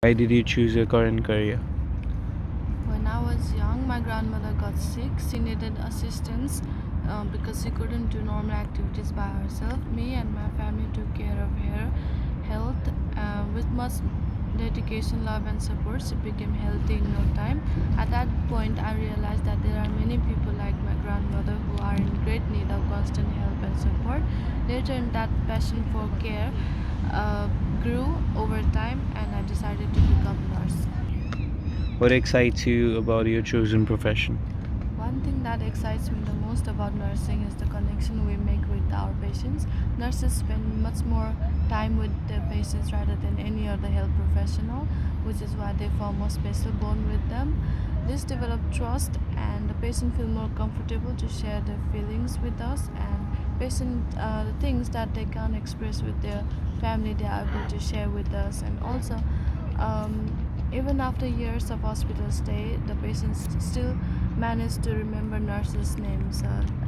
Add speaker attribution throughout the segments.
Speaker 1: Why did you choose your current career?
Speaker 2: When I was young, my grandmother got sick. She needed assistance because she couldn't do normal activities by herself. Me and my family took care of her health with much dedication, love, and support. She became healthy in no time. At that point, I realized that there are many people like my grandmother who are in great need of constant help and support. Later, that passion for care uh, grew over time, and I decided to become a nurse.
Speaker 1: What excites you about your chosen profession?
Speaker 2: One thing that excites me the most about nursing is the connection we make with our patients. Nurses spend much more time with their patients rather than any other health professional, which is why they form a special bond with them. This develops trust, and the patient feel more comfortable to share their feelings with us. And the things that they can't express with their family, they are able to share with us. And also, um, even after years of hospital stay, the patients still manage to remember nurses' names.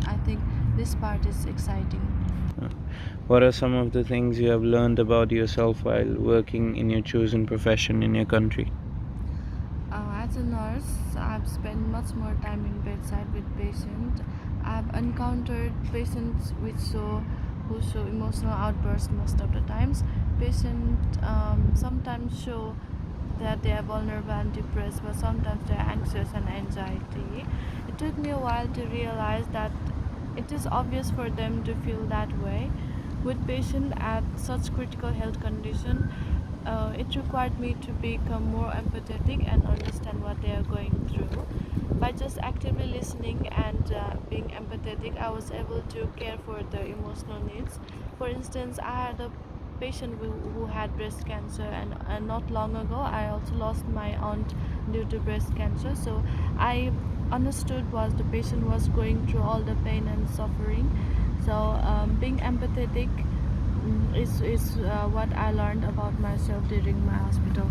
Speaker 2: I think this part is exciting.
Speaker 1: Uh, What are some of the things you have learned about yourself while working in your chosen profession in your country?
Speaker 2: As a nurse, I've spent much more time in bedside with patients. I've encountered patients who show emotional outbursts most of the times. Patients sometimes show that they are vulnerable and depressed, but sometimes they are anxious and anxiety. It took me a while to realize that it is obvious for them to feel that way. With patients at such critical health condition, it required me to become more empathetic and understand what they are going through. By just actively listening and being empathetic, I was able to care for their emotional needs. For instance, I had a patient who had breast cancer, and not long ago, I also lost my aunt due to breast cancer. So I understood what the patient was going through, all the pain and suffering. So being empathetic is what I learned about myself during my hospital.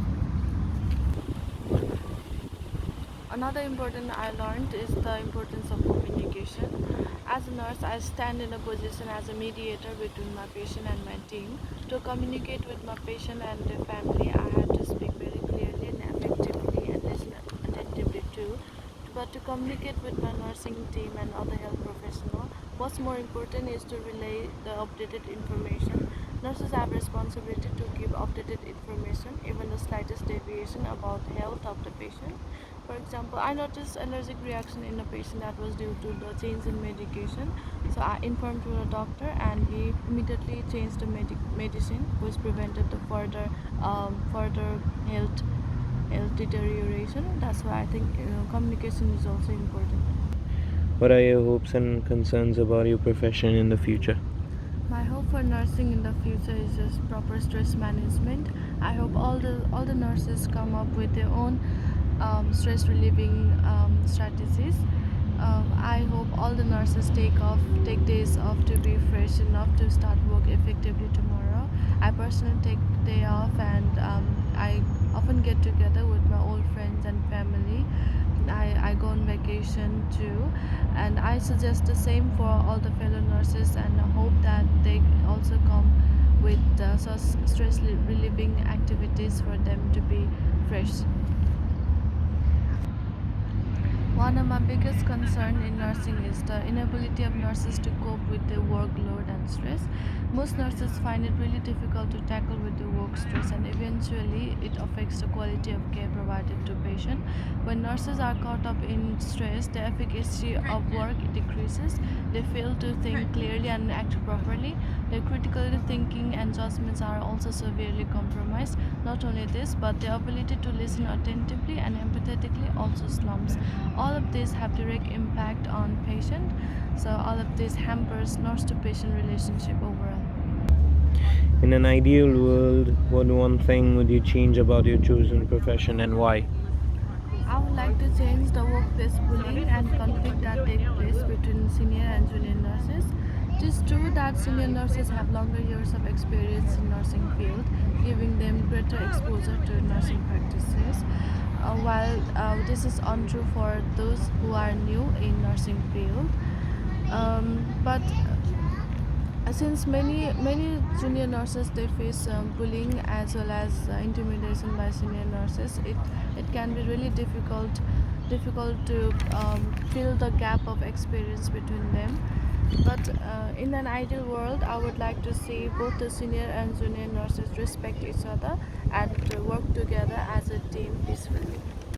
Speaker 2: Another important I learned is the importance of communication. As a nurse, I stand in a position as a mediator between my patient and my team. To communicate with my patient and their family, I had to speak very clearly and effectively and listen attentively too. But to communicate with my nursing team and other health professionals, what's more important is to relay the updated information. Nurses have responsibility to give updated information, even the slightest deviation about health of the patient. For example, I noticed allergic reaction in a patient that was due to the change in medication. So I informed to the doctor, and he immediately changed the medicine, which prevented the further health health deterioration. That's why I think communication is also important.
Speaker 1: What are your hopes and concerns about your profession in the future?
Speaker 2: My hope for nursing in the future is just proper stress management. I hope all the nurses come up with their own stress relieving strategies. I hope all the nurses take days off to be fresh enough to start work effectively tomorrow. I personally take day off, and I often get together with my old friends and family. I go on vacation too, and I suggest the same for all the fellow nurses, and I hope that they also come with such stress relieving activities for them to be fresh. One of my biggest concerns in nursing is the inability of nurses to cope with the workload and stress. Most nurses find it really difficult to tackle with the work stress, and eventually it affects the quality of care provided to patients. When nurses are caught up in stress, the efficacy of work decreases. They fail to think clearly and act properly. Their critical thinking and judgments are also severely compromised. Not only this, but their ability to listen attentively and empathetically also slumps. All of these have direct impact on patient. So all of this hampers nurse to patient relationship overall.
Speaker 1: In an ideal world, what one thing would you change about your chosen profession and why?
Speaker 2: I would like to change the workplace bullying and conflict that take place between senior and junior nurses. It is true that senior nurses have longer years of experience in nursing field, giving them greater exposure to nursing practices. While this is untrue for those who are new in nursing field, but Since many junior nurses they face bullying as well as intimidation by senior nurses, it can be really difficult to fill the gap of experience between them. But in an ideal world, I would like to see both the senior and junior nurses respect each other and work together as a team peacefully.